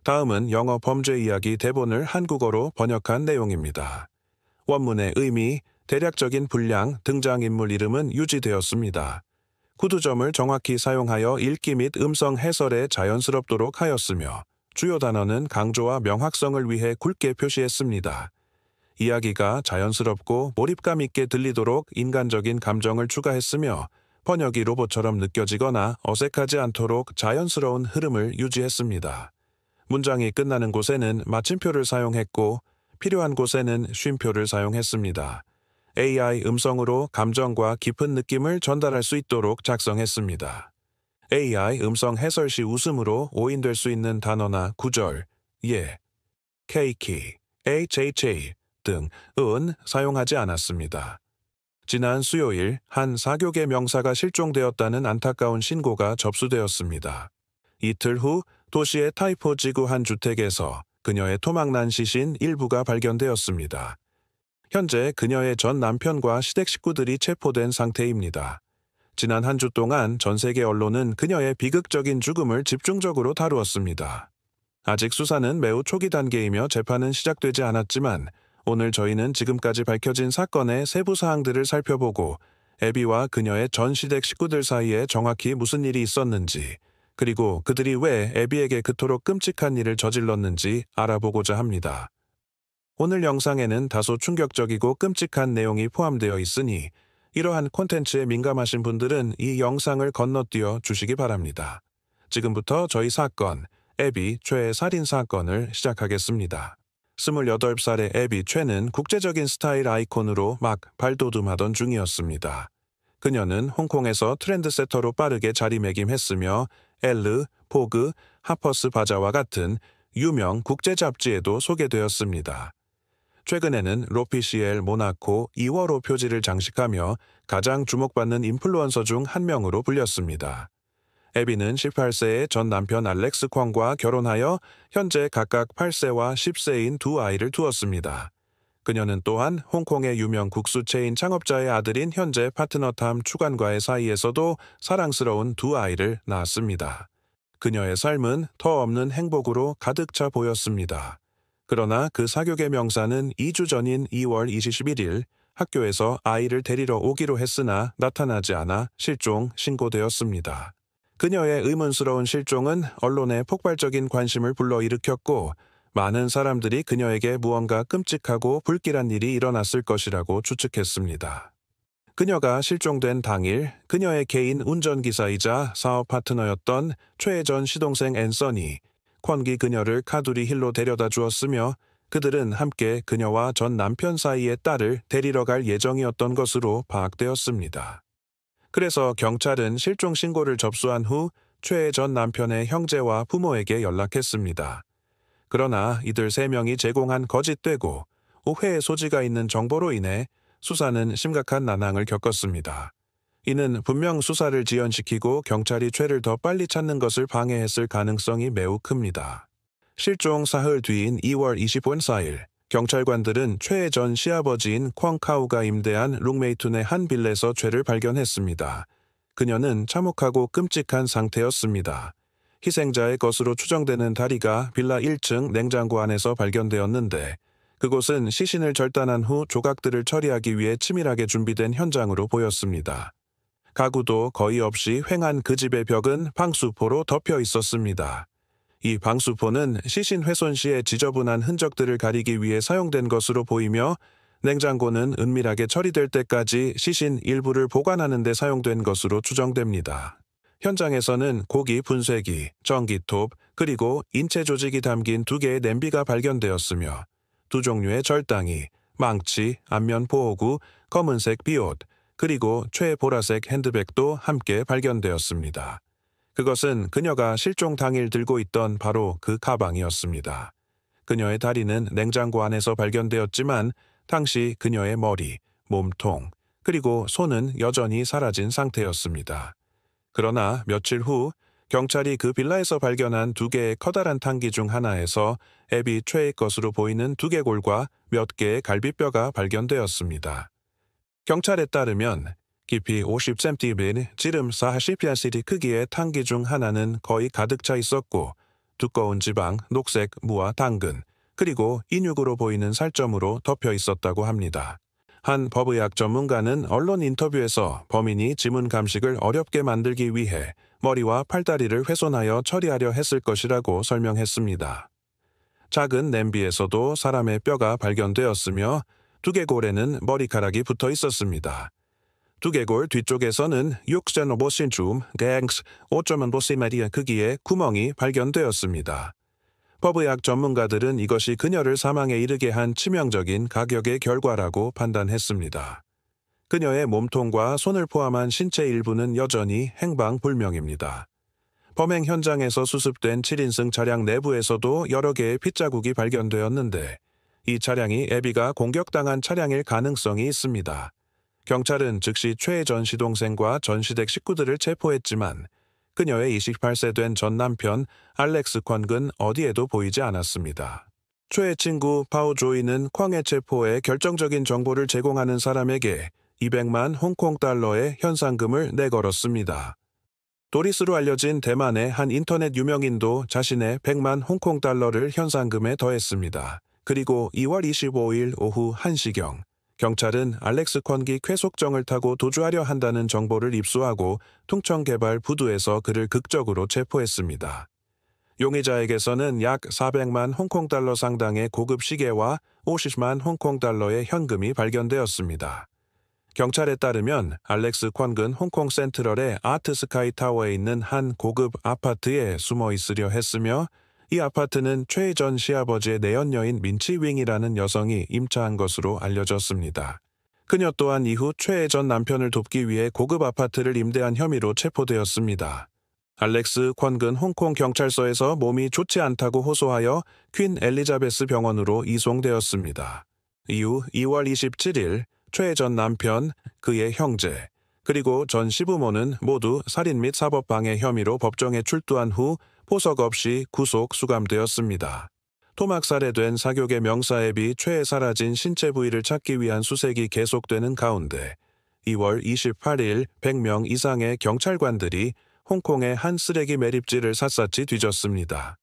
다음은 영어 범죄 이야기 대본을 한국어로 번역한 내용입니다. 원문의 의미, 대략적인 분량, 등장인물 이름은 유지되었습니다. 구두점을 정확히 사용하여 읽기 및 음성 해설에 자연스럽도록 하였으며 주요 단어는 강조와 명확성을 위해 굵게 표시했습니다. 이야기가 자연스럽고 몰입감 있게 들리도록 인간적인 감정을 추가했으며 번역이 로봇처럼 느껴지거나 어색하지 않도록 자연스러운 흐름을 유지했습니다. 문장이 끝나는 곳에는 마침표를 사용했고 필요한 곳에는 쉼표를 사용했습니다. AI 음성으로 감정과 깊은 느낌을 전달할 수 있도록 작성했습니다. AI 음성 해설 시 웃음으로 오인될 수 있는 단어나 구절, 예, 케이키, HHA 등은 사용하지 않았습니다. 지난 수요일 한 사교계 명사가 실종되었다는 안타까운 신고가 접수되었습니다. 이틀 후 도시의 타이포 지구 한 주택에서 그녀의 토막난 시신 일부가 발견되었습니다. 현재 그녀의 전 남편과 시댁 식구들이 체포된 상태입니다. 지난 한 주 동안 전 세계 언론은 그녀의 비극적인 죽음을 집중적으로 다루었습니다. 아직 수사는 매우 초기 단계이며 재판은 시작되지 않았지만 오늘 저희는 지금까지 밝혀진 사건의 세부 사항들을 살펴보고 애비와 그녀의 전 시댁 식구들 사이에 정확히 무슨 일이 있었는지 그리고 그들이 왜 애비에게 그토록 끔찍한 일을 저질렀는지 알아보고자 합니다. 오늘 영상에는 다소 충격적이고 끔찍한 내용이 포함되어 있으니 이러한 콘텐츠에 민감하신 분들은 이 영상을 건너뛰어 주시기 바랍니다. 지금부터 저희 사건, 애비 최의 살인 사건을 시작하겠습니다. 28살의 애비 최는 국제적인 스타일 아이콘으로 막 발돋움하던 중이었습니다. 그녀는 홍콩에서 트렌드세터로 빠르게 자리매김했으며 엘르, 포그, 하퍼스 바자와 같은 유명 국제 잡지에도 소개되었습니다. 최근에는 로피시엘 모나코 2월호 표지를 장식하며 가장 주목받는 인플루언서 중 한 명으로 불렸습니다. 애비는 18세의 전 남편 알렉스 콩과 결혼하여 현재 각각 8세와 10세인 두 아이를 두었습니다. 그녀는 또한 홍콩의 유명 국수 체인 창업자의 아들인 현재 파트너 탐 추관과의 사이에서도 사랑스러운 두 아이를 낳았습니다. 그녀의 삶은 터없는 행복으로 가득 차 보였습니다. 그러나 그 사교계 명사는 2주 전인 2월 21일 학교에서 아이를 데리러 오기로 했으나 나타나지 않아 실종 신고되었습니다. 그녀의 의문스러운 실종은 언론의 폭발적인 관심을 불러일으켰고 많은 사람들이 그녀에게 무언가 끔찍하고 불길한 일이 일어났을 것이라고 추측했습니다. 그녀가 실종된 당일 그녀의 개인 운전기사이자 사업 파트너였던 최의 전 시동생 앤서니, 콘기 그녀를 카두리 힐로 데려다 주었으며 그들은 함께 그녀와 전 남편 사이의 딸을 데리러 갈 예정이었던 것으로 파악되었습니다. 그래서 경찰은 실종 신고를 접수한 후 최의 전 남편의 형제와 부모에게 연락했습니다. 그러나 이들 3명이 제공한 거짓되고 오해의 소지가 있는 정보로 인해 수사는 심각한 난항을 겪었습니다. 이는 분명 수사를 지연시키고 경찰이 최를 더 빨리 찾는 것을 방해했을 가능성이 매우 큽니다. 실종 사흘 뒤인 2월 24일 경찰관들은 최의 전 시아버지인 콩카우가 임대한 룸메이툰의 한 빌에서 최를 발견했습니다. 그녀는 참혹하고 끔찍한 상태였습니다. 희생자의 것으로 추정되는 다리가 빌라 1층 냉장고 안에서 발견되었는데 그곳은 시신을 절단한 후 조각들을 처리하기 위해 치밀하게 준비된 현장으로 보였습니다. 가구도 거의 없이 횡한 그 집의 벽은 방수포로 덮여 있었습니다. 이 방수포는 시신 훼손 시의 지저분한 흔적들을 가리기 위해 사용된 것으로 보이며 냉장고는 은밀하게 처리될 때까지 시신 일부를 보관하는 데 사용된 것으로 추정됩니다. 현장에서는 고기 분쇄기, 전기톱, 그리고 인체 조직이 담긴 2개의 냄비가 발견되었으며 2종류의 절당이, 망치, 안면 보호구, 검은색 비옷, 그리고 최보라색 핸드백도 함께 발견되었습니다. 그것은 그녀가 실종 당일 들고 있던 바로 그 가방이었습니다. 그녀의 다리는 냉장고 안에서 발견되었지만 당시 그녀의 머리, 몸통, 그리고 손은 여전히 사라진 상태였습니다. 그러나 며칠 후 경찰이 그 빌라에서 발견한 2개의 커다란 탕기 중 하나에서 애비 최의 것으로 보이는 두개골과 몇 개의 갈비뼈가 발견되었습니다. 경찰에 따르면 깊이 50cm, 지름 40cm 크기의 탕기 중 하나는 거의 가득 차 있었고 두꺼운 지방, 녹색, 무와 당근, 그리고 인육으로 보이는 살점으로 덮여 있었다고 합니다. 한 법의학 전문가는 언론 인터뷰에서 범인이 지문 감식을 어렵게 만들기 위해 머리와 팔다리를 훼손하여 처리하려 했을 것이라고 설명했습니다. 작은 냄비에서도 사람의 뼈가 발견되었으며 두개골에는 머리카락이 붙어 있었습니다. 두개골 뒤쪽에서는 6.5cm, 갱스 5.5cm 크기의 구멍이 발견되었습니다. 법의학 전문가들은 이것이 그녀를 사망에 이르게 한 치명적인 가격의 결과라고 판단했습니다. 그녀의 몸통과 손을 포함한 신체 일부는 여전히 행방불명입니다. 범행 현장에서 수습된 7인승 차량 내부에서도 여러 개의 핏자국이 발견되었는데 이 차량이 애비가 공격당한 차량일 가능성이 있습니다. 경찰은 즉시 최 전 시동생과 전 시댁 식구들을 체포했지만 그녀의 28세 된 전 남편 알렉스 콴은 어디에도 보이지 않았습니다. 최의 친구 파오 조이는 콴의 체포에 결정적인 정보를 제공하는 사람에게 200만 홍콩 달러의 현상금을 내걸었습니다. 도리스로 알려진 대만의 한 인터넷 유명인도 자신의 100만 홍콩 달러를 현상금에 더했습니다. 그리고 2월 25일 오후 1시경 경찰은 알렉스 콴이 쾌속정을 타고 도주하려 한다는 정보를 입수하고 퉁청개발 부두에서 그를 극적으로 체포했습니다. 용의자에게서는 약 400만 홍콩 달러 상당의 고급 시계와 50만 홍콩 달러의 현금이 발견되었습니다. 경찰에 따르면 알렉스 콴은 홍콩 센트럴의 아트 스카이 타워에 있는 한 고급 아파트에 숨어 있으려 했으며 이 아파트는 최 전 시아버지의 내연녀인 민치 윙이라는 여성이 임차한 것으로 알려졌습니다. 그녀 또한 이후 최 전 남편을 돕기 위해 고급 아파트를 임대한 혐의로 체포되었습니다. 알렉스 콴은 홍콩 경찰서에서 몸이 좋지 않다고 호소하여 퀸 엘리자베스 병원으로 이송되었습니다. 이후 2월 27일 최 전 남편, 그의 형제, 그리고 전 시부모는 모두 살인 및 사법방해 혐의로 법정에 출두한 후 포석 없이 구속 수감되었습니다. 토막 살해된 사교계 명사 애비 최의 사라진 신체 부위를 찾기 위한 수색이 계속되는 가운데 2월 28일 100명 이상의 경찰관들이 홍콩의 한 쓰레기 매립지를 샅샅이 뒤졌습니다.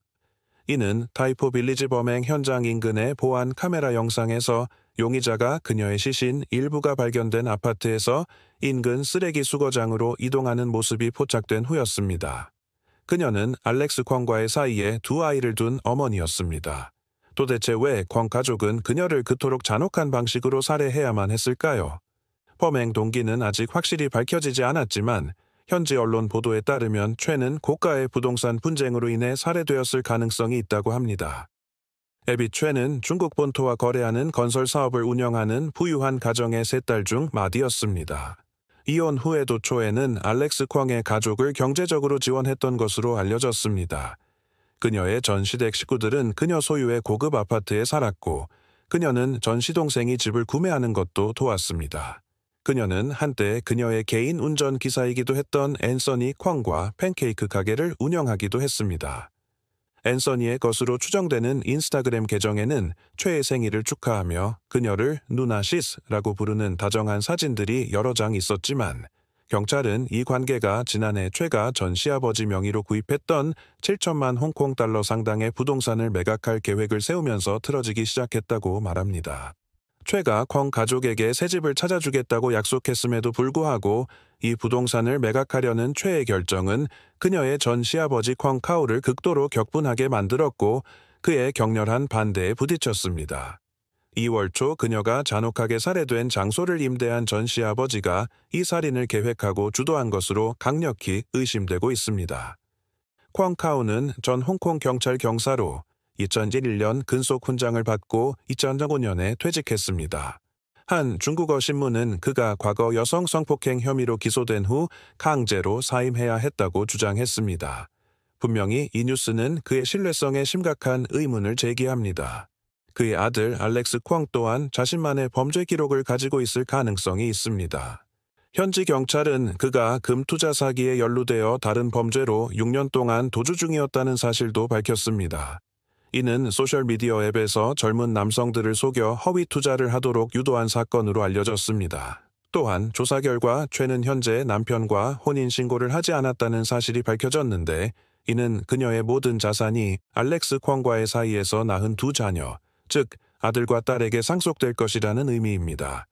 이는 타이포 빌리지 범행 현장 인근의 보안 카메라 영상에서 용의자가 그녀의 시신 일부가 발견된 아파트에서 인근 쓰레기 수거장으로 이동하는 모습이 포착된 후였습니다. 그녀는 알렉스 콴과의 사이에 두 아이를 둔 어머니였습니다. 도대체 왜 콴 가족은 그녀를 그토록 잔혹한 방식으로 살해해야만 했을까요? 범행 동기는 아직 확실히 밝혀지지 않았지만 현지 언론 보도에 따르면 최는 고가의 부동산 분쟁으로 인해 살해되었을 가능성이 있다고 합니다. 애비 최는 중국 본토와 거래하는 건설 사업을 운영하는 부유한 가정의 세 딸 중 맏이었습니다. 이혼 후에도 초에는 알렉스 콴의 가족을 경제적으로 지원했던 것으로 알려졌습니다. 그녀의 전 시댁 식구들은 그녀 소유의 고급 아파트에 살았고 그녀는 전 시동생이 집을 구매하는 것도 도왔습니다. 그녀는 한때 그녀의 개인 운전 기사이기도 했던 앤서니 콴과 팬케이크 가게를 운영하기도 했습니다. 앤서니의 것으로 추정되는 인스타그램 계정에는 최의 생일을 축하하며 그녀를 누나 시스라고 부르는 다정한 사진들이 여러 장 있었지만 경찰은 이 관계가 지난해 최가 전 시아버지 명의로 구입했던 7천만 홍콩 달러 상당의 부동산을 매각할 계획을 세우면서 틀어지기 시작했다고 말합니다. 최가 콴 가족에게 새 집을 찾아주겠다고 약속했음에도 불구하고 이 부동산을 매각하려는 최의 결정은 그녀의 전 시아버지 콴 카오를 극도로 격분하게 만들었고 그의 격렬한 반대에 부딪혔습니다. 2월 초 그녀가 잔혹하게 살해된 장소를 임대한 전 시아버지가 이 살인을 계획하고 주도한 것으로 강력히 의심되고 있습니다. 콴 카오는 전 홍콩 경찰 경사로 2001년 근속 훈장을 받고 2005년에 퇴직했습니다. 한 중국어 신문은 그가 과거 여성 성폭행 혐의로 기소된 후 강제로 사임해야 했다고 주장했습니다. 분명히 이 뉴스는 그의 신뢰성에 심각한 의문을 제기합니다. 그의 아들 알렉스 콴 또한 자신만의 범죄 기록을 가지고 있을 가능성이 있습니다. 현지 경찰은 그가 금투자 사기에 연루되어 다른 범죄로 6년 동안 도주 중이었다는 사실도 밝혔습니다. 이는 소셜미디어 앱에서 젊은 남성들을 속여 허위 투자를 하도록 유도한 사건으로 알려졌습니다. 또한 조사 결과 최는 현재 남편과 혼인신고를 하지 않았다는 사실이 밝혀졌는데 이는 그녀의 모든 자산이 알렉스 콩과의 사이에서 낳은 두 자녀, 즉 아들과 딸에게 상속될 것이라는 의미입니다.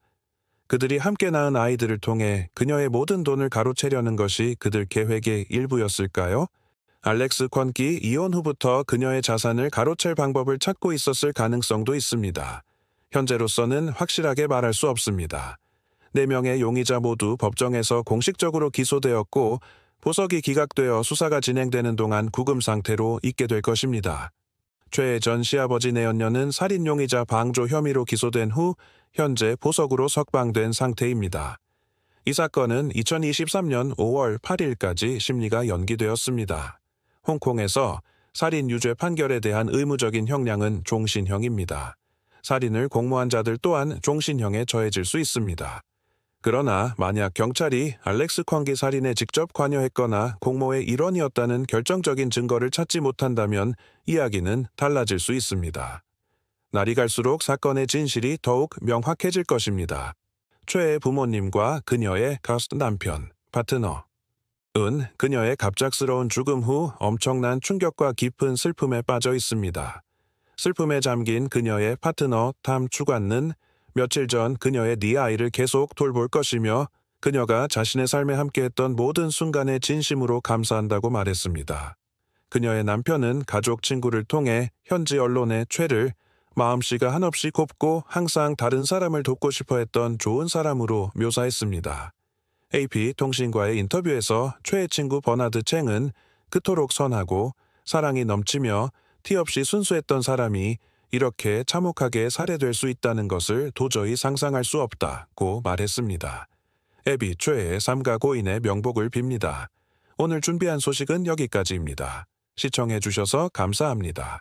그들이 함께 낳은 아이들을 통해 그녀의 모든 돈을 가로채려는 것이 그들 계획의 일부였을까요? 알렉스 콘기 이혼 후부터 그녀의 자산을 가로챌 방법을 찾고 있었을 가능성도 있습니다. 현재로서는 확실하게 말할 수 없습니다. 4명의 용의자 모두 법정에서 공식적으로 기소되었고 보석이 기각되어 수사가 진행되는 동안 구금 상태로 있게 될 것입니다. 최 전 시아버지 내연녀는 살인 용의자 방조 혐의로 기소된 후 현재 보석으로 석방된 상태입니다. 이 사건은 2023년 5월 8일까지 심리가 연기되었습니다. 홍콩에서 살인 유죄 판결에 대한 의무적인 형량은 종신형입니다. 살인을 공모한 자들 또한 종신형에 처해질 수 있습니다. 그러나 만약 경찰이 알렉스 콩기 살인에 직접 관여했거나 공모의 일원이었다는 결정적인 증거를 찾지 못한다면 이야기는 달라질 수 있습니다. 날이 갈수록 사건의 진실이 더욱 명확해질 것입니다. 최의 부모님과 그녀의 가스 남편, 파트너 은 그녀의 갑작스러운 죽음 후 엄청난 충격과 깊은 슬픔에 빠져 있습니다. 슬픔에 잠긴 그녀의 파트너 탐 추관는 며칠 전 그녀의 네 아이를 계속 돌볼 것이며 그녀가 자신의 삶에 함께했던 모든 순간에 진심으로 감사한다고 말했습니다. 그녀의 남편은 가족 친구를 통해 현지 언론의 최를 마음씨가 한없이 곱고 항상 다른 사람을 돕고 싶어 했던 좋은 사람으로 묘사했습니다. AP통신과의 인터뷰에서 최의 친구 버나드 챙은 그토록 선하고 사랑이 넘치며 티 없이 순수했던 사람이 이렇게 참혹하게 살해될 수 있다는 것을 도저히 상상할 수 없다고 말했습니다. 애비 최의 삼가 고인의 명복을 빕니다. 오늘 준비한 소식은 여기까지입니다. 시청해주셔서 감사합니다.